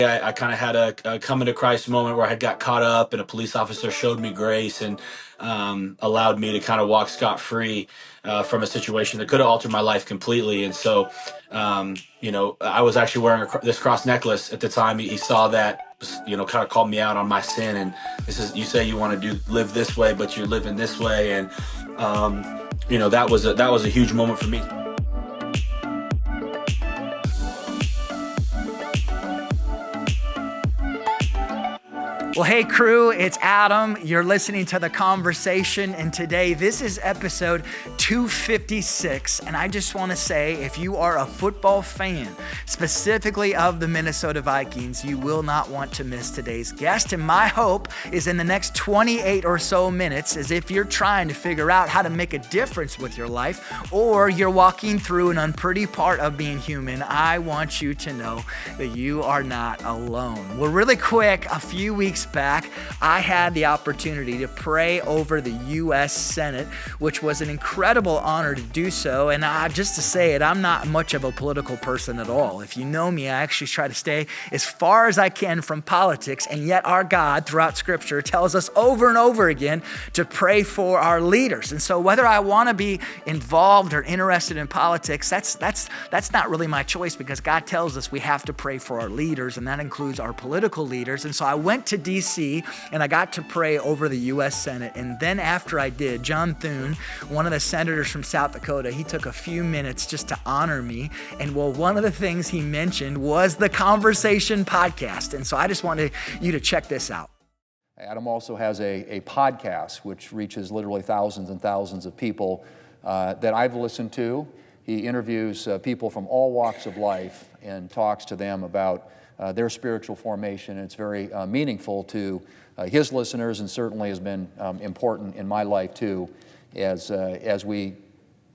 I kind of had a coming to Christ moment where I had got caught up, and a police officer showed me grace and allowed me to kind of walk scot free from a situation that could have altered my life completely. And so, I was actually wearing this cross necklace at the time. He saw that, kind of called me out on my sin. And this is, you say you want to live this way, but you're living this way. And that was a huge moment for me. Well, hey crew, it's Adam. You're listening to The Conversation, and today this is episode 256. And I just want to say, if you are a football fan, specifically of the Minnesota Vikings, you will not want to miss today's guest. And my hope is in the next 28 or so minutes, as if you're trying to figure out how to make a difference with your life, or you're walking through an unpretty part of being human, I want you to know that you are not alone. Well, really quick, a few weeks back, I had the opportunity to pray over the U.S. Senate, which was an incredible honor to do so. And just to say it, I'm not much of a political person at all. If you know me, I actually try to stay as far as I can from politics. And yet our God, throughout Scripture, tells us over and over again to pray for our leaders. And so whether I want to be involved or interested in politics, that's not really my choice, because God tells us we have to pray for our leaders, and that includes our political leaders. And so I went to D.C. and I got to pray over the U.S. Senate. And then after I did, John Thune, one of the senators from South Dakota, he took a few minutes just to honor me. And one of the things he mentioned was the Conversation podcast. And so I just wanted you to check this out. Adam also has a podcast which reaches literally thousands and thousands of people that I've listened to. He interviews people from all walks of life and talks to them about their spiritual formation. It's very meaningful to his listeners, and certainly has been important in my life too, as we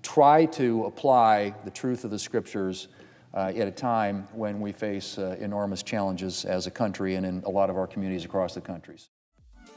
try to apply the truth of the Scriptures at a time when we face enormous challenges as a country and in a lot of our communities across the country.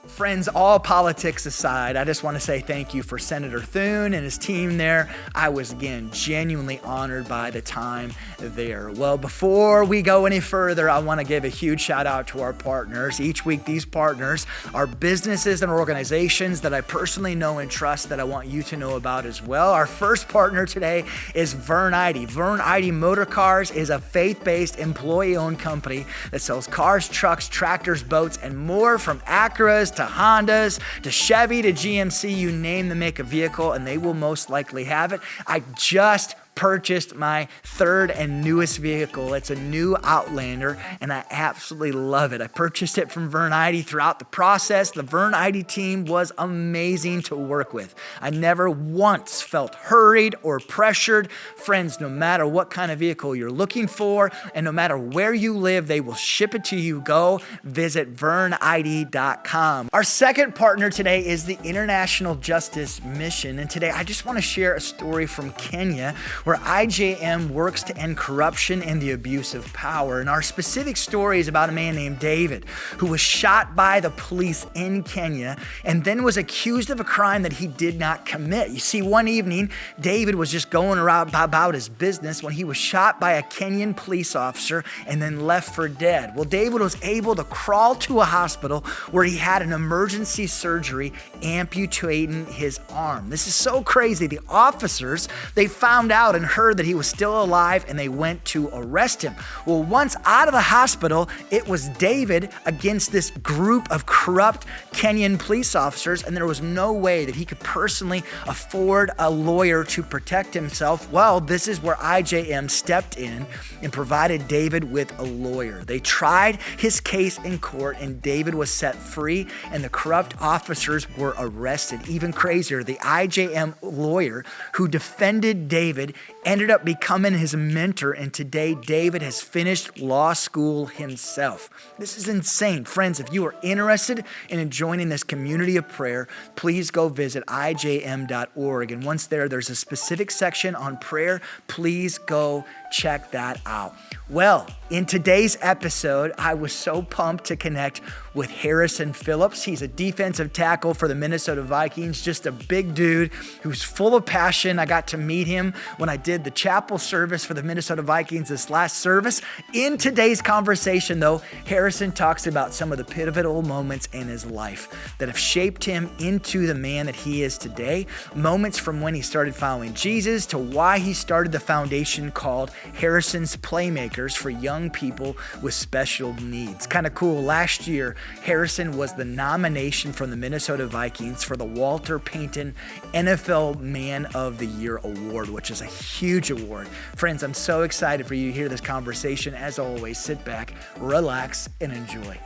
Friends, all politics aside, I just want to say thank you for Senator Thune and his team there. I was, again, genuinely honored by the time there. Well, before we go any further, I want to give a huge shout out to our partners. Each week, these partners are businesses and organizations that I personally know and trust, that I want you to know about as well. Our first partner today is Vern Eide. Vern Eide Motor Cars is a faith-based, employee-owned company that sells cars, trucks, tractors, boats, and more, from Acuras to Hondas, to Chevy, to GMC, you name the make of vehicle, and they will most likely have it. I just purchased my third and newest vehicle. It's a new Outlander, and I absolutely love it. I purchased it from Vern Eide. Throughout the process, the Vern Eide team was amazing to work with. I never once felt hurried or pressured. Friends, no matter what kind of vehicle you're looking for, and no matter where you live, they will ship it to you. Go visit verneide.com. Our second partner today is the International Justice Mission, and today I just want to share a story from Kenya, where IJM works to end corruption and the abuse of power. And our specific story is about a man named David, who was shot by the police in Kenya and then was accused of a crime that he did not commit. You see, one evening, David was just going around about his business when he was shot by a Kenyan police officer and then left for dead. Well, David was able to crawl to a hospital where he had an emergency surgery amputating his arm. This is so crazy. The officers, they found out and heard that he was still alive, and they went to arrest him. Well, once out of the hospital, it was David against this group of corrupt Kenyan police officers, and there was no way that he could personally afford a lawyer to protect himself. Well, this is where IJM stepped in and provided David with a lawyer. They tried his case in court, and David was set free, and the corrupt officers were arrested. Even crazier, the IJM lawyer who defended David ended up becoming his mentor, and today David has finished law school himself. This is insane. Friends, if you are interested in joining this community of prayer, please go visit ijm.org. And once there's a specific section on prayer. Please go check that out. Well, in today's episode, I was so pumped to connect with Harrison Phillips. He's a defensive tackle for the Minnesota Vikings, just a big dude who's full of passion. I got to meet him when I did attended the chapel service for the Minnesota Vikings this last service. In today's conversation, though, Harrison talks about some of the pivotal moments in his life that have shaped him into the man that he is today. Moments from when he started following Jesus to why he started the foundation called Harrison's Playmakers for young people with special needs. Kind of cool. Last year, Harrison was the nomination from the Minnesota Vikings for the Walter Payton NFL Man of the Year Award, which is a huge award. Friends, I'm so excited for you to hear this conversation. As always, sit back, relax, and enjoy.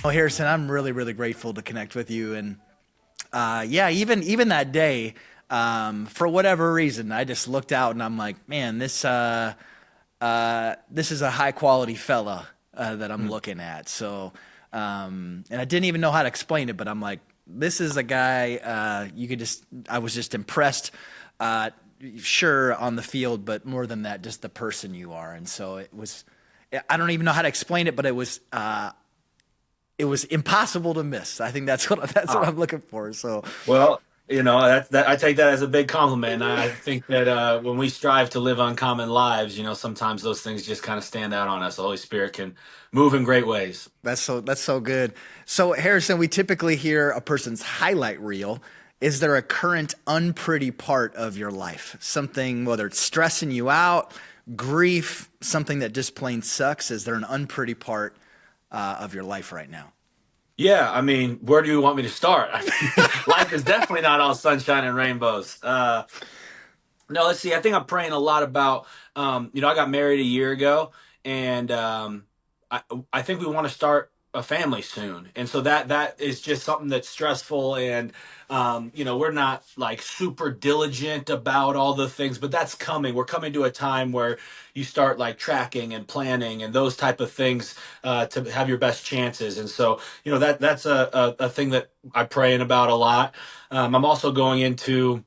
Well, Harrison, I'm really, really grateful to connect with you. And even that day, for whatever reason, I just looked out and I'm like, man, this is a high quality fella that I'm looking at. So, and I didn't even know how to explain it, but I'm like, this is a guy, I was just impressed, sure, on the field, but more than that, just the person you are. And so I don't even know how to explain it, but it was impossible to miss. I think that's what I'm looking for. So, Well, that I take that as a big compliment. I think that when we strive to live uncommon lives, sometimes those things just kind of stand out on us. The Holy Spirit can move in great ways. That's so good. So, Harrison, we typically hear a person's highlight reel. Is there a current unpretty part of your life? Something, whether it's stressing you out, grief, something that just plain sucks? Is there an unpretty part of your life right now? Yeah, I mean, where do you want me to start? I mean, life is definitely not all sunshine and rainbows. No, let's see. I think I'm praying a lot about, I got married a year ago, and I think we want to start a family soon. And so that is just something that's stressful. And, we're not like super diligent about all the things, but that's coming. We're coming to a time where you start like tracking and planning and those type of things to have your best chances. And so, that's a thing that I'm praying about a lot. I'm also going into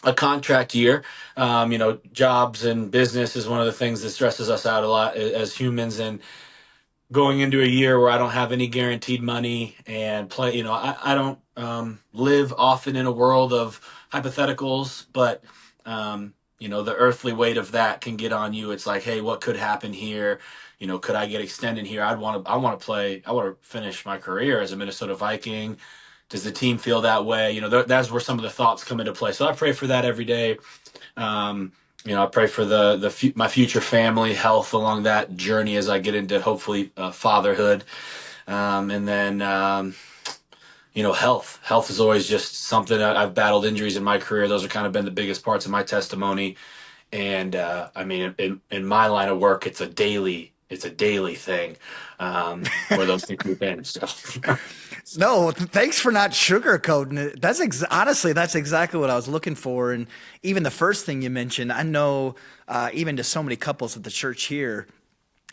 a contract year. Jobs and business is one of the things that stresses us out a lot as humans, and going into a year where I don't have any guaranteed money and I don't live often in a world of hypotheticals, but the earthly weight of that can get on you. It's like, hey, what could happen here? Could I get extended here? I want to finish my career as a Minnesota Viking. Does the team feel that way? That's where some of the thoughts come into play. So I pray for that every day. I pray for my future family health along that journey as I get into hopefully fatherhood, and then health. Health is always just something I've battled injuries in my career. Those have kind of been the biggest parts of my testimony, and in my line of work, it's a daily thing where those things move in. So. No, thanks for not sugarcoating it. Honestly, that's exactly what I was looking for. And even the first thing you mentioned, I know even to so many couples at the church here,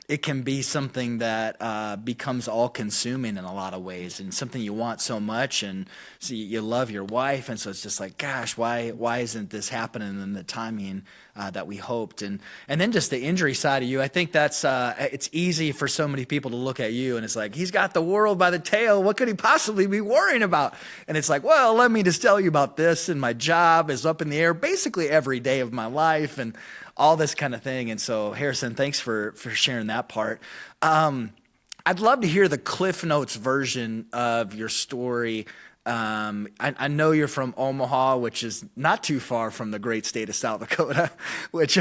it can be something that becomes all-consuming in a lot of ways, and something you want so much, and so you love your wife, and so it's just like, gosh, why isn't this happening in the timing that we hoped? And then just the injury side of you, I think that's it's easy for so many people to look at you, and it's like, he's got the world by the tail. What could he possibly be worrying about? And it's like, well, let me just tell you about this, and my job is up in the air basically every day of my life, and all this kind of thing. And so, Harrison, thanks for sharing that part. I'd love to hear the Cliff Notes version of your story. I know you're from Omaha, which is not too far from the great state of South Dakota, which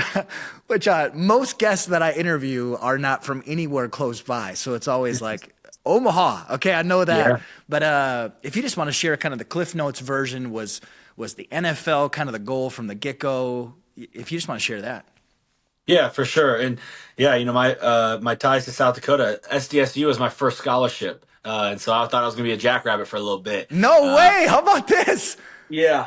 most guests that I interview are not from anywhere close by. So it's always like, Omaha. Okay, I know that. Yeah. But if you just want to share kind of the Cliff Notes version, was the NFL kind of the goal from the get-go? If you just want to share that. Yeah, for sure. And yeah, my ties to South Dakota, SDSU was my first scholarship. And so I thought I was going to be a jackrabbit for a little bit. No way. How about this? Yeah.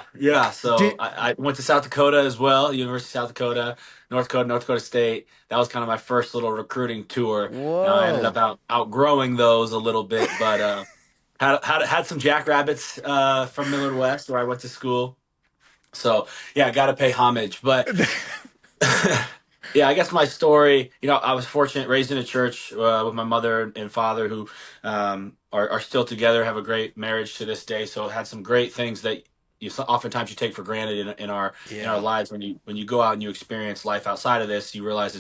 So I went to South Dakota as well, University of South Dakota, North Dakota State. That was kind of my first little recruiting tour. Whoa. I ended up outgrowing those a little bit, but had some jackrabbits from Millard West where I went to school. So yeah, I got to pay homage. But yeah, I guess my story, I was fortunate, raised in a church with my mother and father who are still together, have a great marriage to this day. So had some great things that oftentimes you take for granted in our Yeah. lives. When you go out and you experience life outside of this, you realize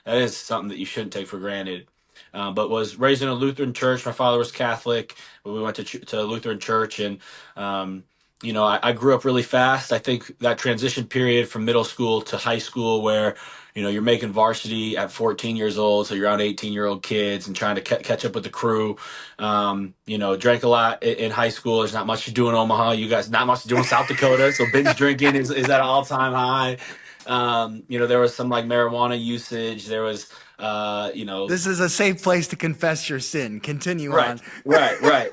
that is something that you shouldn't take for granted. But was raised in a Lutheran church. My father was Catholic, but we went to Lutheran church, and I grew up really fast. I think that transition period from middle school to high school, where you're making varsity at 14 years old, so you're around 18-year-old kids and trying to catch up with the crew. Drank a lot in high school. There's not much to do in Omaha. You guys, not much to do in South Dakota. So binge drinking is at an all-time high. There was some like marijuana usage. There was, This is a safe place to confess your sin. Continue right, on. right.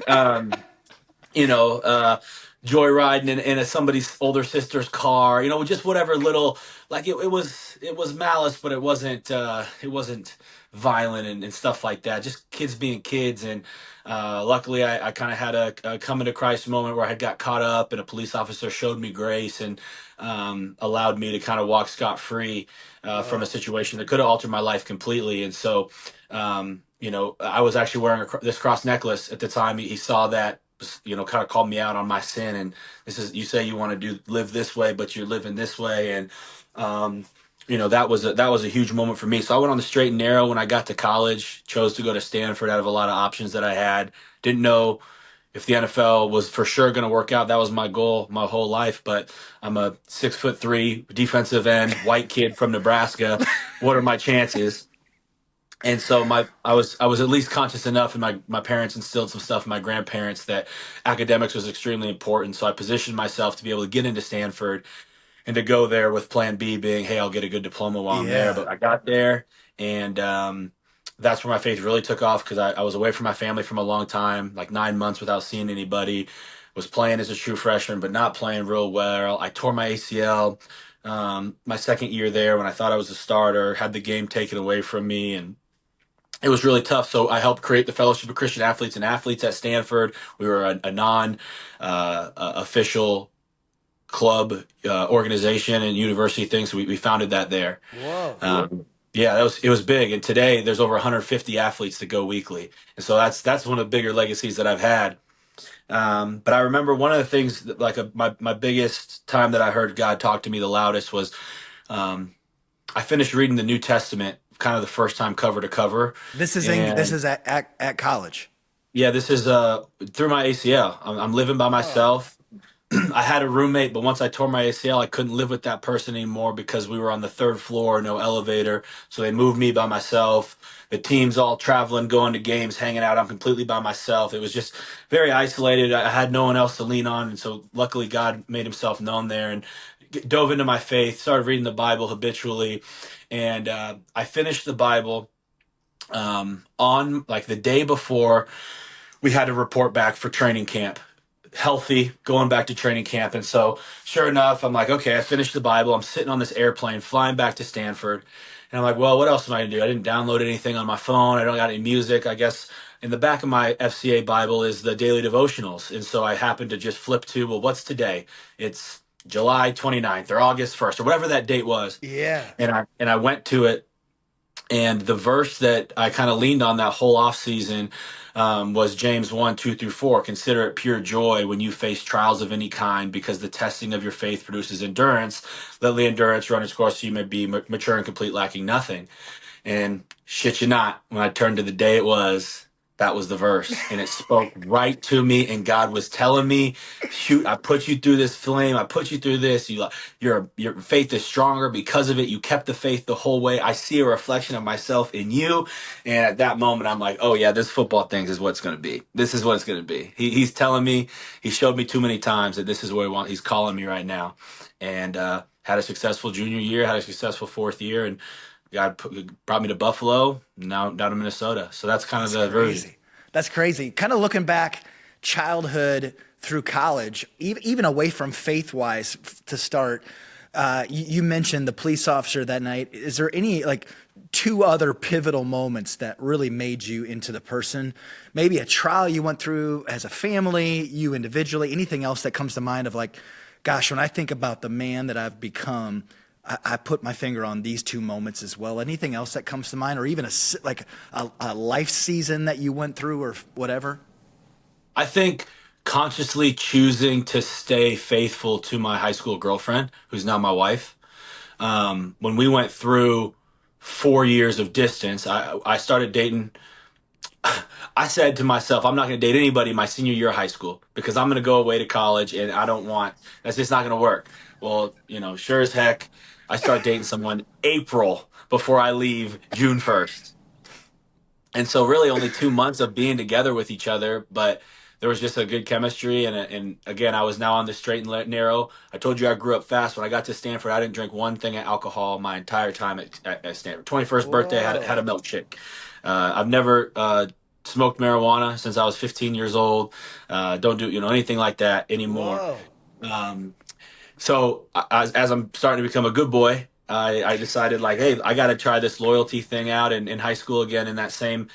you know, uh, Joyriding in somebody's older sister's car, just whatever little, like it was malice, but it wasn't violent and stuff like that. Just kids being kids. And luckily I kind of had a coming to Christ moment where I had got caught up and a police officer showed me grace and allowed me to kind of walk scot free from a Whoa. situation that could have altered my life completely. And so, I was actually wearing this cross necklace at the time. He saw that, kind of called me out on my sin. And you say you want to live this way, but you're living this way. And, that was a huge moment for me. So I went on the straight and narrow when I got to college, chose to go to Stanford out of a lot of options that I had. Didn't know if the NFL was for sure going to work out. That was my goal my whole life. But I'm a 6'3" defensive end, white kid from Nebraska. What are my chances? And so I was at least conscious enough, and my parents instilled some stuff in my grandparents that academics was extremely important. So I positioned myself to be able to get into Stanford and to go there with plan B being, hey, I'll get a good diploma while I'm there. Yeah. But I got there, and that's where my faith really took off, because I was away from my family from a long time, like 9 months without seeing anybody. Was playing as a true freshman, but not playing real well. I tore my ACL my second year there when I thought I was a starter, had the game taken away from me, and it was really tough. So I helped create the Fellowship of Christian Athletes and Athletes at Stanford. We were a non official club organization and university thing. So we founded that there. Whoa. Yeah, it was big. And today there's over 150 athletes that go weekly. And so that's one of the bigger legacies that I've had. But I remember one of the things that, like my biggest time that I heard God talk to me the loudest was um, I finished reading the New Testament kind of the first time cover to cover. This And is at college. yeah, this is through my ACL. I'm living by Oh. myself. I had a roommate, but once I tore my ACL, I couldn't live with that person anymore because we were on the third floor, no elevator. So they moved me by myself. The team's all traveling, going to games, hanging out. I'm completely by myself. It was just very isolated. I had no one else to lean on. And so luckily, God made himself known there and dove into my faith, started reading the Bible habitually. And I finished the Bible on like the day before we had to report back for training camp, healthy, going back to training camp. And so sure enough, I'm like, okay, I finished the Bible. I'm sitting on this airplane flying back to Stanford. And I'm like, well, what else am I going to do? I didn't download anything on my phone. I don't got any music. I guess in the back of my FCA Bible is the daily devotionals. And so I happened to just flip to, well, what's today? It's July 29th or August 1st or whatever that date was. Yeah. And I went to it, and the verse that I kind of leaned on that whole off season was James 1:2-4. Consider it pure joy when you face trials of any kind, because the testing of your faith produces endurance. Let the endurance run its course so you may be mature and complete, lacking nothing. And shit you not, when I turned to the day it was, that was the verse. And it spoke right to me. And God was telling me, shoot, I put you through this flame. I put you through this. Your faith is stronger because of it. You kept the faith the whole way. I see a reflection of myself in you. And at that moment, I'm like, oh yeah, this football thing is what it's going to be. This is what it's going to be. He's telling me, he showed me too many times that this is where he's calling me right now. And had a successful junior year, had a successful fourth year, and God brought me to Buffalo, now down to Minnesota. So that's kind of That's the version. crazy. That's crazy. Kind of looking back, childhood through college, even away from faith wise to start. You mentioned the police officer that night. Is there any like two other pivotal moments that really made you into the person? Maybe a trial you went through as a family, you individually, anything else that comes to mind of like, gosh, when I think about the man that I've become, I put my finger on these two moments as well. Anything else that comes to mind, or even a life season that you went through, or whatever? I think consciously choosing to stay faithful to my high school girlfriend, who's now my wife. When we went through 4 years of distance, I started dating. I said to myself, I'm not going to date anybody my senior year of high school because I'm going to go away to college and I don't want, that's just not going to work. Well, sure as heck, I start dating someone April before I leave June 1st. And so really only 2 months of being together with each other, but there was just a good chemistry. And again, I was now on the straight and narrow. I told you I grew up fast. When I got to Stanford, I didn't drink one thing of alcohol my entire time at Stanford. 21st birthday, had a Whoa. milkshake. I've never smoked marijuana since I was 15 years old. Don't do anything like that anymore. Whoa. Um, so as I'm starting to become a good boy, I decided like, hey, I got to try this loyalty thing out in high school again. In that same,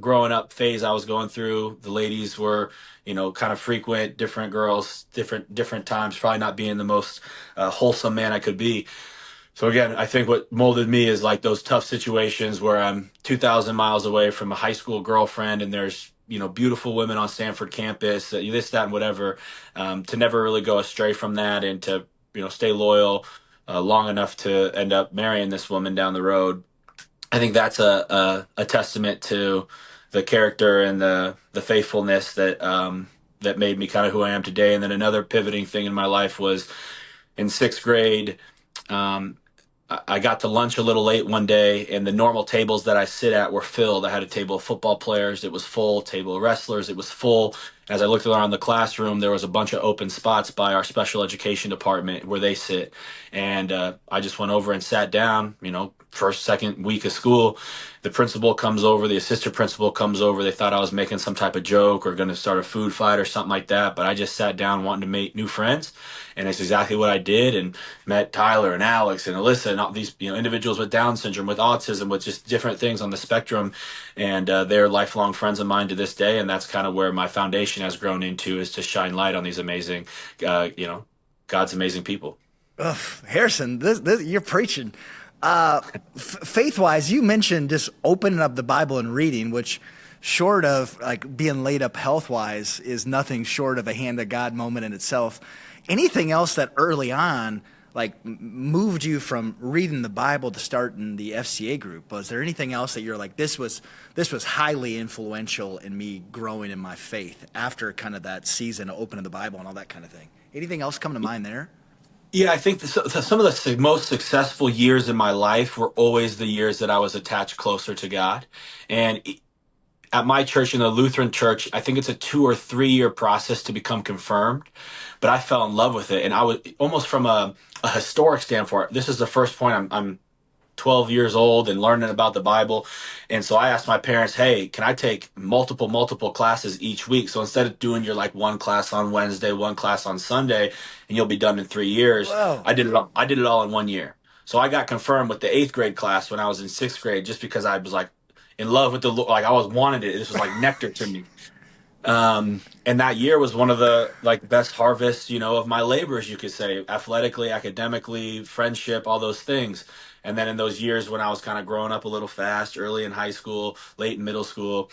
growing up phase I was going through, the ladies were, kind of frequent, different girls, different times, probably not being the most wholesome man I could be. So again, I think what molded me is like those tough situations where I'm 2,000 miles away from a high school girlfriend and there's, beautiful women on Stanford campus, this, that, and whatever, to never really go astray from that and to, stay loyal long enough to end up marrying this woman down the road. I think that's a testament to the character and the faithfulness that made me kind of who I am today. And then another pivoting thing in my life was in sixth grade. Um, I got to lunch a little late one day, and the normal tables that I sit at were filled. I had a table of football players, it was full. Table of wrestlers, it was full. As I looked around the classroom, there was a bunch of open spots by our special education department where they sit. And I just went over and sat down, first, second week of school. The principal comes over, the assistant principal comes over. They thought I was making some type of joke or going to start a food fight or something like that. But I just sat down wanting to make new friends. And it's exactly what I did, and met Tyler and Alex and Alyssa and all these individuals with Down syndrome, with autism, with just different things on the spectrum. And they're lifelong friends of mine to this day. And that's kind of where my foundation has grown into, is to shine light on these amazing, God's amazing people. Ugh, Harrison, this you're preaching. Faith-wise, you mentioned just opening up the Bible and reading, which, short of like being laid up health-wise, is nothing short of a hand of God moment in itself. Anything else that early on like moved you from reading the Bible to starting the FCA group? Was there anything else that you're like, this was highly influential in me growing in my faith after kind of that season of opening the Bible and all that kind of thing? Anything else come to mind there? Yeah, I think some of the most successful years in my life were always the years that I was attached closer to God. And at my church, in the Lutheran church, I think it's a 2 or 3 year process to become confirmed. But I fell in love with it. And I was almost from a historic standpoint. This is the first point I'm 12 years old and learning about the Bible. And so I asked my parents, hey, can I take multiple classes each week? So instead of doing your like one class on Wednesday, one class on Sunday, and you'll be done in 3 years, Whoa. I did it all in one year. So I got confirmed with the eighth grade class when I was in sixth grade, just because I was like in love with the Lord. Like I was wanted it. This was like nectar to me. And that year was one of the like best harvests, of my labors, you could say, athletically, academically, friendship, all those things. And then in those years when I was kind of growing up a little fast, early in high school, late in middle school,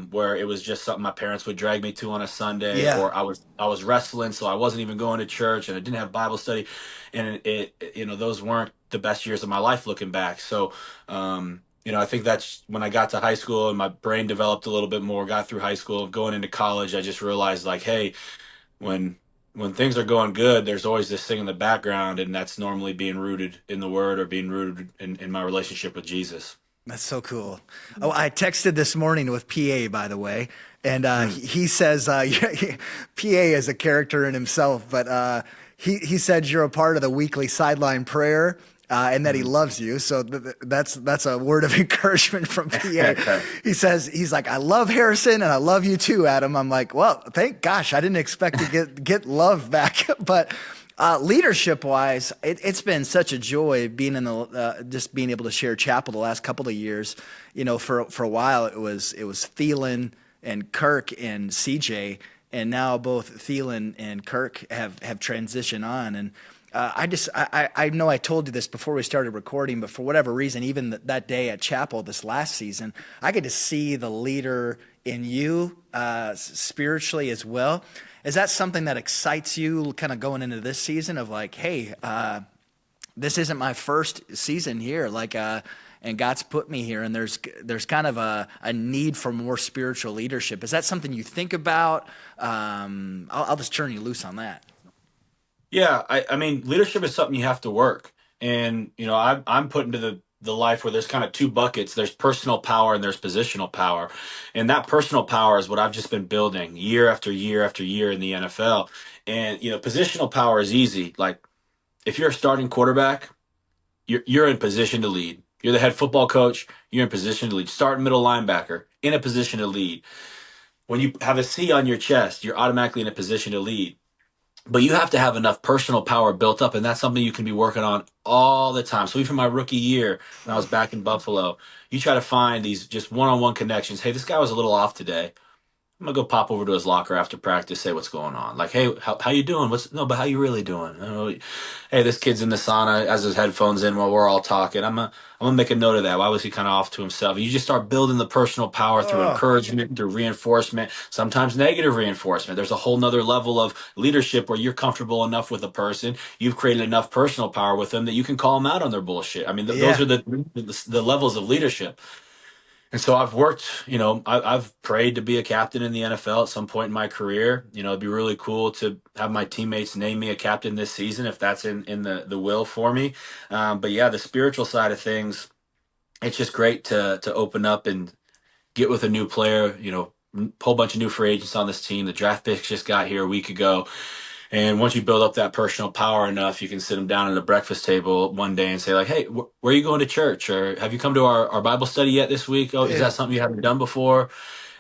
where it was just something my parents would drag me to on a Sunday, Yeah. or I was wrestling, so I wasn't even going to church, and I didn't have Bible study, and those weren't the best years of my life looking back. So, I think that's when I got to high school and my brain developed a little bit more, got through high school, going into college, I just realized like, hey, when things are going good, there's always this thing in the background, and that's normally being rooted in the word or being rooted in my relationship with Jesus. That's so cool. Oh, I texted this morning with PA, by the way, and he says PA is a character in himself, but he said you're a part of the weekly sideline prayer. And that he loves you. So that's a word of encouragement from PA. He says, he's like, I love Harrison and I love you too, Adam. I'm like, well, thank gosh, I didn't expect to get love back. But leadership wise, it's been such a joy being in the just being able to share chapel the last couple of years. For a while it was Thielen and Kirk and CJ, and now both Thielen and Kirk have transitioned on. And I know I told you this before we started recording, but for whatever reason, even that day at chapel this last season, I get to see the leader in you spiritually as well. Is that something that excites you kind of going into this season of like, hey, this isn't my first season here, like, and God's put me here, and there's kind of a need for more spiritual leadership. Is that something you think about? I'll just turn you loose on that. Yeah, I mean, leadership is something you have to work. And, I'm put into the life where there's kind of two buckets. There's personal power and there's positional power. And that personal power is what I've just been building year after year after year in the NFL. And, positional power is easy. Like, if you're a starting quarterback, you're in position to lead. You're the head football coach, you're in position to lead. Starting middle linebacker, in a position to lead. When you have a C on your chest, you're automatically in a position to lead. But you have to have enough personal power built up, and that's something you can be working on all the time. So even my rookie year, when I was back in Buffalo, you try to find these just one-on-one connections. Hey, this guy was a little off today. I'm gonna go pop over to his locker after practice, say what's going on. Like, hey, how you doing? But how you really doing? Hey, this kid's in the sauna, has his headphones in while we're all talking. I'm gonna make a note of that. Why was he kind of off to himself? You just start building the personal power through Oh, encouragement, through reinforcement, sometimes negative reinforcement. There's a whole nother level of leadership where you're comfortable enough with a person, you've created enough personal power with them that you can call them out on their bullshit. I mean, those yeah. are the levels of leadership. And so I've worked, I've prayed to be a captain in the NFL at some point in my career. It'd be really cool to have my teammates name me a captain this season if that's in the will for me. But yeah, the spiritual side of things, it's just great to open up and get with a new player, whole bunch of new free agents on this team. The draft picks just got here a week ago. And once you build up that personal power enough, you can sit them down at a breakfast table one day and say, like, hey, where are you going to church? Or have you come to our Bible study yet this week? Oh, is Yeah. that something you haven't done before?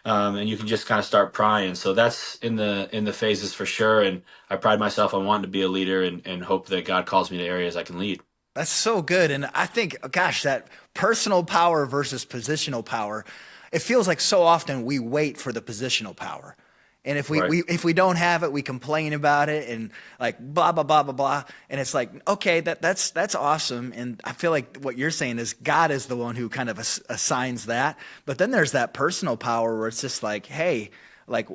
And you can just kind of start prying. So that's in the phases for sure. And I pride myself on wanting to be a leader and hope that God calls me to areas I can lead. That's so good. And I think, gosh, that personal power versus positional power, it feels like so often we wait for the positional power. And if Right. if we don't have it, we complain about it and like blah blah blah blah blah. And it's like, okay, that's awesome. And I feel like what you're saying is God is the one who kind of assigns that. But then there's that personal power where it's just like, hey, like,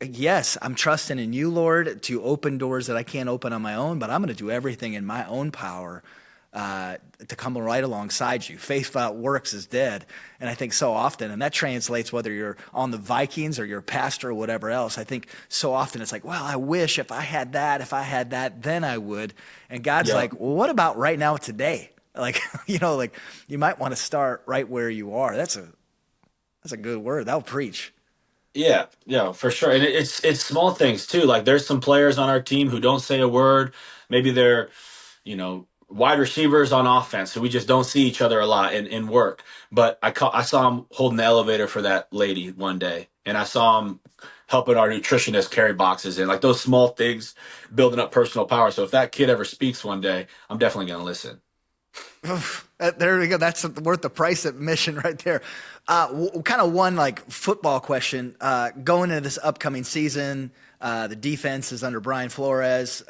yes, I'm trusting in you, Lord, to open doors that I can't open on my own, but I'm going to do everything in my own power to come right alongside you. Faith without works is dead. And I think so often, and that translates whether you're on the Vikings or you're a pastor or whatever else, I think so often it's like, well, I wish if I had that, then I would. And God's Yeah. like, well, what about right now today? Like, like you might want to start right where you are. That's a good word. That'll preach. Yeah, yeah, for sure. And it's small things too. Like there's some players on our team who don't say a word. Maybe they're wide receivers on offense, so we just don't see each other a lot in work. But I saw him holding the elevator for that lady one day, and I saw him helping our nutritionist carry boxes in. Like those small things, building up personal power. So if that kid ever speaks one day, I'm definitely going to listen. There we go. That's worth the price of admission right there. Kind of one like football question. Going into this upcoming season, the defense is under Brian Flores.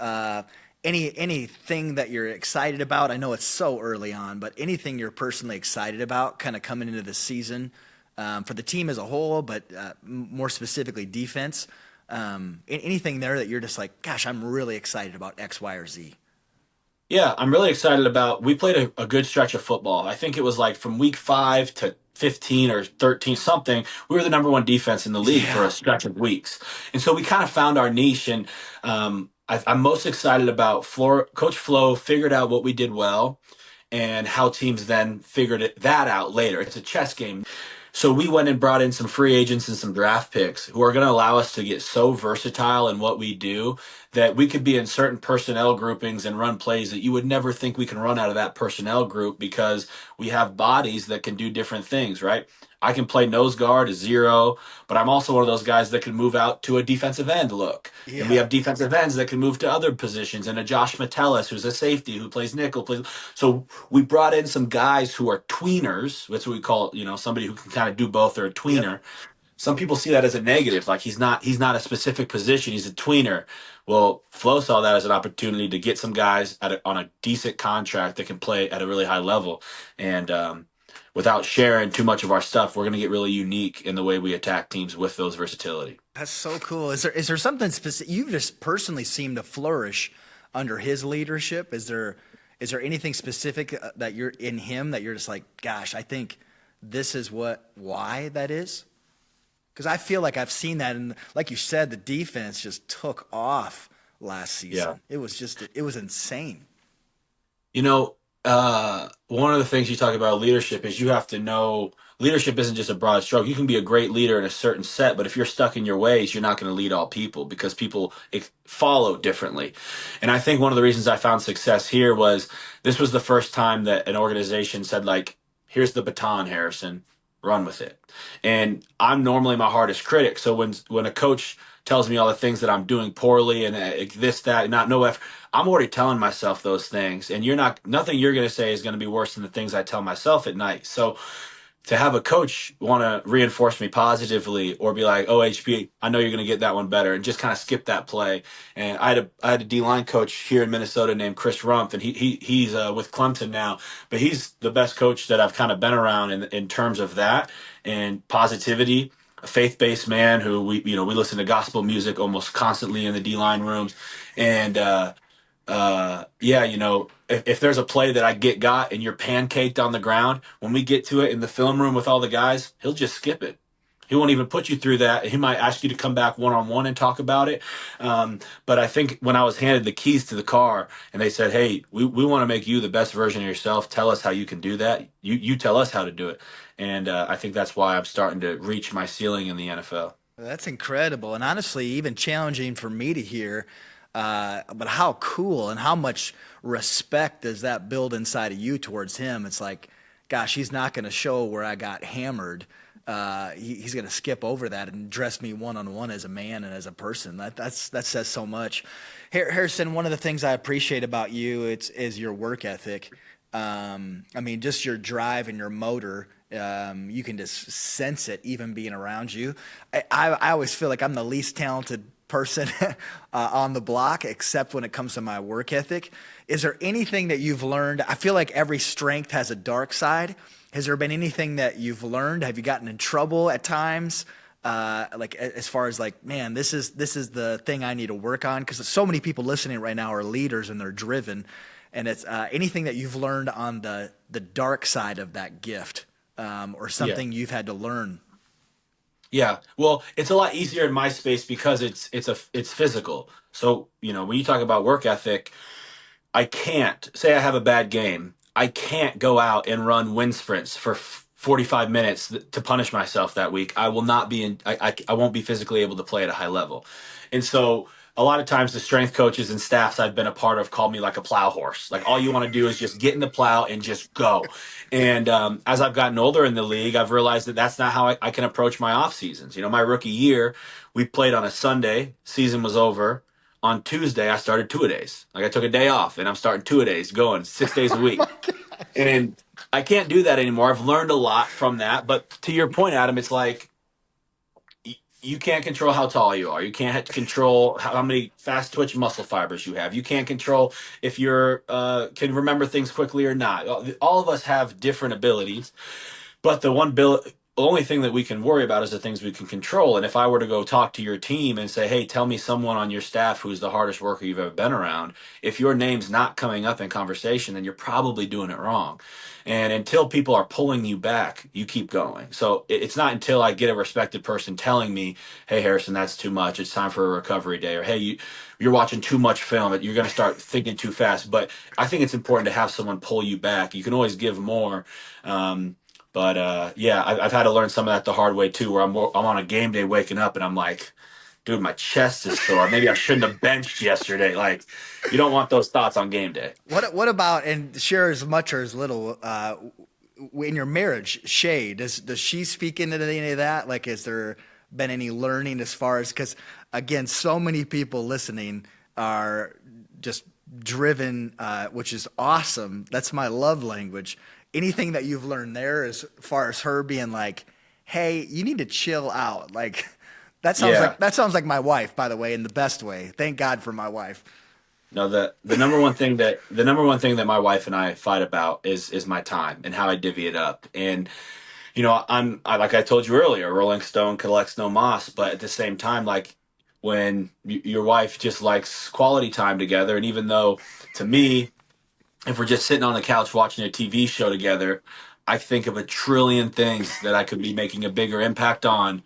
Anything that you're excited about? I know it's so early on, but anything you're personally excited about kind of coming into the season for the team as a whole, but more specifically defense? Anything there that you're just like, gosh, I'm really excited about X, Y, or Z? Yeah, I'm really excited about. We played a good stretch of football. I think it was like from week 5 to 15 or 13 something. We were the number one defense in the league for Yeah. a stretch of weeks, and so we kind of found our niche. And I'm most excited about Coach Flo figured out what we did well, and how teams then figured that out later. It's a chess game. So we went and brought in some free agents and some draft picks who are going to allow us to get so versatile in what we do that we could be in certain personnel groupings and run plays that you would never think we can run out of that personnel group because we have bodies that can do different things, right? I can play nose guard, a zero, but I'm also one of those guys that can move out to a defensive end look. And we Yeah. have defensive ends that can move to other positions, and a Josh Metellus, who's a safety, who plays nickel. So we brought in some guys who are tweeners. That's what we call, somebody who can kind of do both. They're a Yep. tweener. some people see that as a negative, like he's not a specific position, he's a tweener. Well, Flo saw that as an opportunity to get some guys on a decent contract that can play at a really high level, and without sharing too much of our stuff, we're going to get really unique in the way we attack teams with those versatility. That's so cool. Is there something specific you just personally seem to flourish under his leadership? Is there anything specific that you're in him that you're just like, gosh, I think this is why that is? Because I feel like I've seen that, and like you said, the defense just took off last season. Yeah. It was insane. You know, one of the things you talk about leadership is you have to know leadership isn't just a broad stroke. You can be a great leader in a certain set, but if you're stuck in your ways, you're not going to lead all people because people follow differently. And I think one of the reasons I found success here was this was the first time that an organization said, like, here's the baton, Harrison, run with it. And I'm normally my hardest critic. So when a coach tells me all the things that I'm doing poorly and this, that, not no effort, I'm already telling myself those things. And nothing you're going to say is going to be worse than the things I tell myself at night. So to have a coach want to reinforce me positively or be like, oh, HP, I know you're going to get that one better, and just kind of skip that play. And I had a D-line coach here in Minnesota named Chris Rumpf, and he's with Clemson now, but he's the best coach that I've kind of been around in terms of that and positivity. A faith-based man who we listen to gospel music almost constantly in the D-line rooms. And if there's a play that I got and you're pancaked on the ground, when we get to it in the film room with all the guys, he'll just skip it. He won't even put you through that. He might ask you to come back one-on-one and talk about it. But I think when I was handed the keys to the car and they said, hey, we want to make you the best version of yourself. Tell us how you can do that. You tell us how to do it. And I think that's why I'm starting to reach my ceiling in the NFL. That's incredible, and honestly, even challenging for me to hear. But how cool and how much respect does that build inside of you towards him? It's like, gosh, he's not going to show where I got hammered. He's going to skip over that and dress me one-on-one as a man and as a person. That says so much. Harrison, one of the things I appreciate about you is your work ethic. Just your drive and your motor. You can just sense it even being around you. I always feel like I'm the least talented person on the block, except when it comes to my work ethic. Is there anything that you've learned? I feel like every strength has a dark side. Has there been anything that you've learned? Have you gotten in trouble at times? Like as far as like, man, this is the thing I need to work on, because so many people listening right now are leaders and they're driven. And it's anything that you've learned on the dark side of that gift, or something you've had to learn. Yeah, well, it's a lot easier in my space because it's physical. So, when you talk about work ethic, I can't say I have a bad game. I can't go out and run wind sprints for 45 minutes to punish myself that week. I will not be I won't be physically able to play at a high level. And so a lot of times the strength coaches and staffs I've been a part of call me like a plow horse. Like all you want to do is just get in the plow and just go. And as I've gotten older in the league, I've realized that that's not how I can approach my off seasons. My rookie year, we played on a Sunday, season was over. On Tuesday, I started two-a-days. Like I took a day off and I'm starting two-a-days, going 6 days a week. And I can't do that anymore. I've learned a lot from that. But to your point, Adam, it's like you can't control how tall you are. You can't control how many fast twitch muscle fibers you have. You can't control if you're can remember things quickly or not. All of us have different abilities, but the only thing that we can worry about is the things we can control. And if I were to go talk to your team and say, hey, tell me someone on your staff who's the hardest worker you've ever been around, if your name's not coming up in conversation, then you're probably doing it wrong. And until people are pulling you back, you keep going. So it's not until I get a respected person telling me, hey, Harrison, that's too much. It's time for a recovery day. Or, hey, you're watching too much film. You're going to start thinking too fast. But I think it's important to have someone pull you back. You can always give more. But I've had to learn some of that the hard way too, where I'm on a game day waking up and I'm like, dude, my chest is sore. Maybe I shouldn't have benched yesterday. Like, you don't want those thoughts on game day. What about, and share as much or as little, in your marriage, Shay, does she speak into any of that? Like, has there been any learning as far as, because again, so many people listening are just driven, which is awesome. That's my love language. Anything that you've learned there as far as her being like, hey, you need to chill out. Like Yeah. that sounds like my wife, by the way, in the best way. Thank God for my wife. No, the number one thing that my wife and I fight about is my time and how I divvy it up. And like I told you earlier, Rolling Stone collects no moss, but at the same time, like when your wife just likes quality time together, and even though to me, if we're just sitting on the couch watching a TV show together, I think of a trillion things that I could be making a bigger impact on,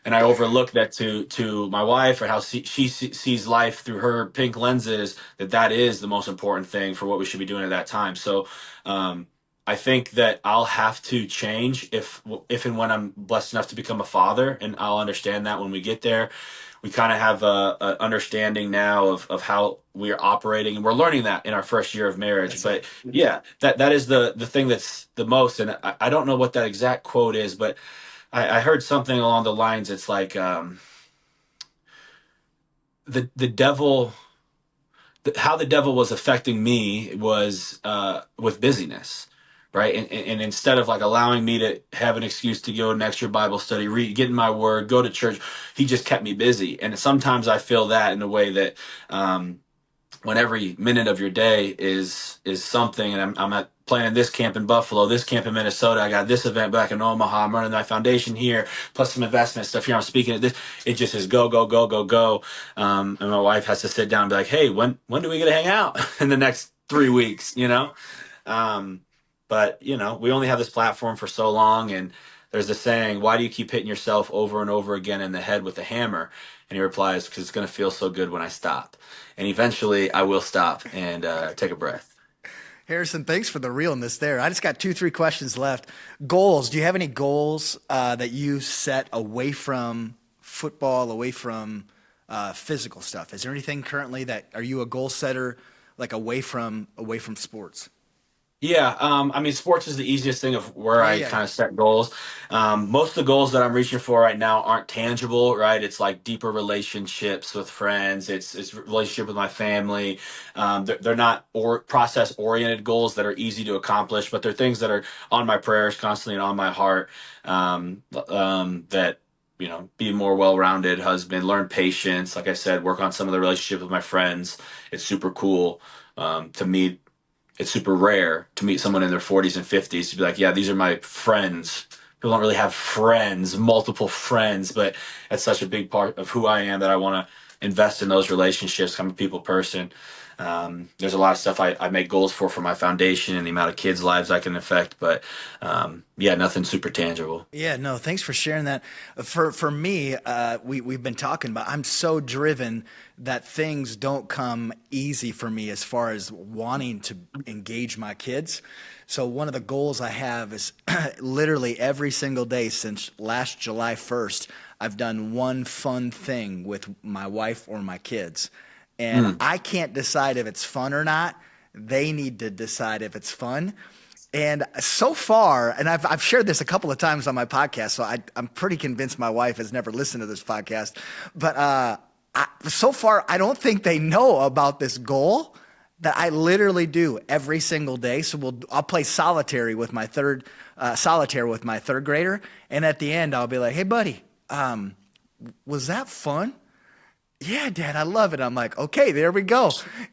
and I overlook that to my wife, or how sees life through her pink lenses, that is the most important thing for what we should be doing at that time. So I think that I'll have to change if and when I'm blessed enough to become a father, and I'll understand that when we get there. We kind of have a understanding now of how we are operating, and we're learning that in our first year of marriage. That's it. But yeah, that is the thing that's the most. And I don't know what that exact quote is, but I heard something along the lines. It's like the devil, how the devil was affecting me was with busyness, right? And instead of like allowing me to have an excuse to go to an extra Bible study, read, get in my word, go to church, he just kept me busy. And sometimes I feel that in a way that when every minute of your day is something, and I'm at planning this camp in Buffalo, this camp in Minnesota, I got this event back in Omaha, I'm running my foundation here, plus some investment stuff here, I'm speaking at this. It just is go, go, go, go, go. And my wife has to sit down and be like, hey, when do we get to hang out in the next 3 weeks, you know? um, but we only have this platform for so long, and there's the saying, why do you keep hitting yourself over and over again in the head with a hammer? And he replies, because it's going to feel so good when I stop. And eventually I will stop and take a breath. Harrison, thanks for the realness there. I just got 3 questions left. Goals. Do you have any goals that you set away from football, away from physical stuff? Is there anything currently are you a goal setter, like away from sports? Yeah, I mean, sports is the easiest thing of where Yeah, I yeah. kind of set goals. Most of the goals that I'm reaching for right now aren't tangible, right? It's like deeper relationships with friends. It's relationship with my family. They're not process oriented goals that are easy to accomplish, but they're things that are on my prayers constantly and on my heart. That be a more well-rounded husband, learn patience. Like I said, work on some of the relationships with my friends. It's super cool to me. It's super rare to meet someone in their 40s and 50s to be like, yeah, these are my friends. People don't really have friends, multiple friends, but that's such a big part of who I am that I want to invest in those relationships. I'm a people person. There's a lot of stuff I make goals for my foundation and the amount of kids' lives I can affect, but yeah, nothing super tangible. Yeah, no, thanks for sharing that. For me, we've been talking about. I'm so driven that things don't come easy for me as far as wanting to engage my kids. So one of the goals I have is literally every single day since last July 1st, I've done one fun thing with my wife or my kids, and Mm. I can't decide if it's fun or not. They need to decide if it's fun. And so far, and I've shared this a couple of times on my podcast, so I'm pretty convinced my wife has never listened to this podcast. But so far, I don't think they know about this goal that I literally do every single day. So I'll play solitaire with my third grader, and at the end, I'll be like, "Hey, buddy, was that fun?" Yeah, Dad, I love it. I'm like, okay, there we go.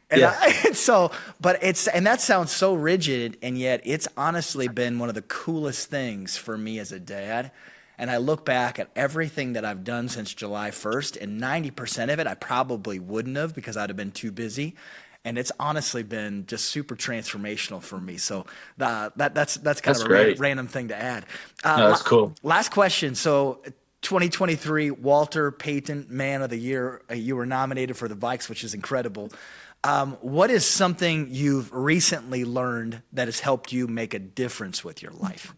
And Yeah. and that sounds so rigid, and yet it's honestly been one of the coolest things for me as a dad. And I look back at everything that I've done since July 1st, and 90% of it I probably wouldn't have because I'd have been too busy. And it's honestly been just super transformational for me. So that's kind That's of a great. random thing to add. No, that's cool. Last question. So 2023 Walter Payton Man of the Year. You were nominated for the Vikes, which is incredible. What is something you've recently learned that has helped you make a difference with your life?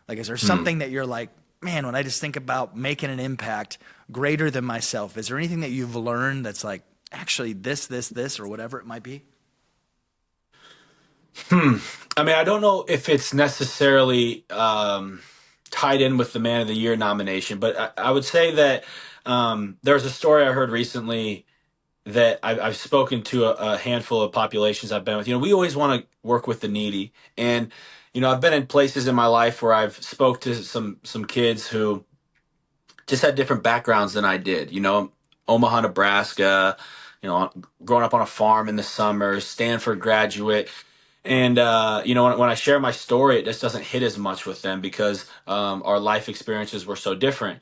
Like, is there Hmm. something that you're like, man, when I just think about making an impact greater than myself, is there anything that you've learned that's like, actually this, or whatever it might be? I mean, I don't know if it's necessarily tied in with the Man of the Year nomination, but I would say that there's a story I heard recently that I've spoken to a handful of populations I've been with. We always want to work with the needy, and I've been in places in my life where I've spoke to some kids who just had different backgrounds than I did. Omaha, Nebraska, growing up on a farm in the summers, Stanford graduate. And, when I share my story, it just doesn't hit as much with them because our life experiences were so different.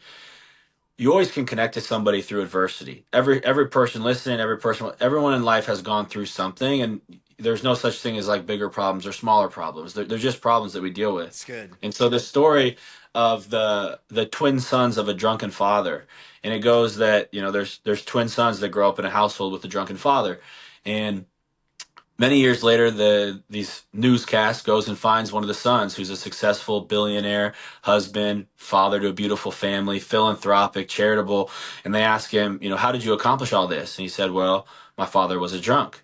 You always can connect to somebody through adversity. Every person listening, everyone in life has gone through something, and there's no such thing as like bigger problems or smaller problems. They're just problems that we deal with. That's good. And so the story of the twin sons of a drunken father, and it goes that there's twin sons that grow up in a household with a drunken father, and many years later, these newscast goes and finds one of the sons who's a successful billionaire, husband, father to a beautiful family, philanthropic, charitable. And they ask him, how did you accomplish all this? And he said, well, my father was a drunk.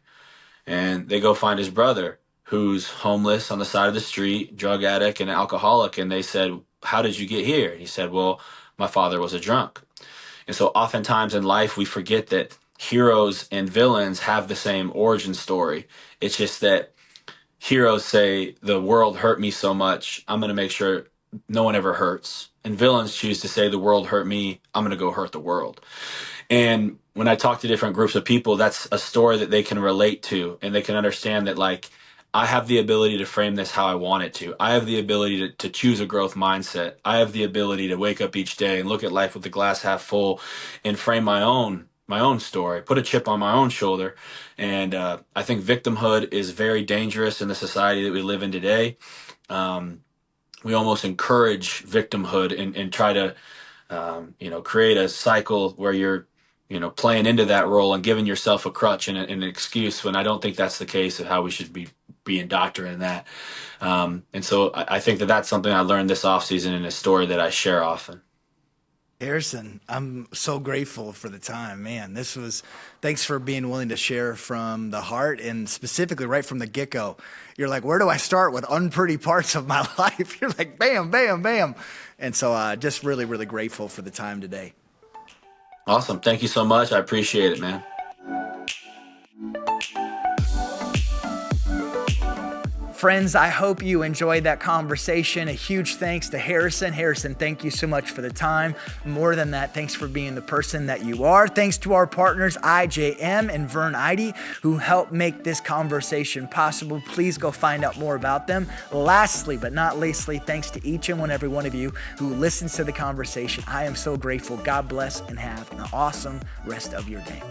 And they go find his brother, who's homeless on the side of the street, drug addict and alcoholic. And they said, how did you get here? And he said, well, my father was a drunk. And so oftentimes in life, we forget that heroes and villains have the same origin story. It's just that heroes say, the world hurt me so much, I'm going to make sure no one ever hurts. And villains choose to say, the world hurt me, I'm going to go hurt the world. And when I talk to different groups of people, that's a story that they can relate to, and they can understand that, like, I have the ability to frame this how I want it to. I have the ability to choose a growth mindset. I have the ability to wake up each day and look at life with the glass half full and frame my own story, put a chip on my own shoulder. And I think victimhood is very dangerous in the society that we live in today. We almost encourage victimhood and try to, create a cycle where you're, playing into that role and giving yourself a crutch and an excuse, when I don't think that's the case of how we should be indoctrinated in that. And so I think that that's something I learned this offseason in a story that I share often. Harrison, I'm so grateful for the time, man. Thanks for being willing to share from the heart, and specifically right from the get-go. You're like, where do I start with unpretty parts of my life? You're like, bam, bam, bam. And so just really, really grateful for the time today. Awesome. Thank you so much. I appreciate it, man. Friends, I hope you enjoyed that conversation. A huge thanks to Harrison. Harrison, thank you so much for the time. More than that, thanks for being the person that you are. Thanks to our partners, IJM and Vern Idy, who helped make this conversation possible. Please go find out more about them. Lastly, but not leastly, thanks to each and every one of you who listens to the conversation. I am so grateful. God bless and have an awesome rest of your day.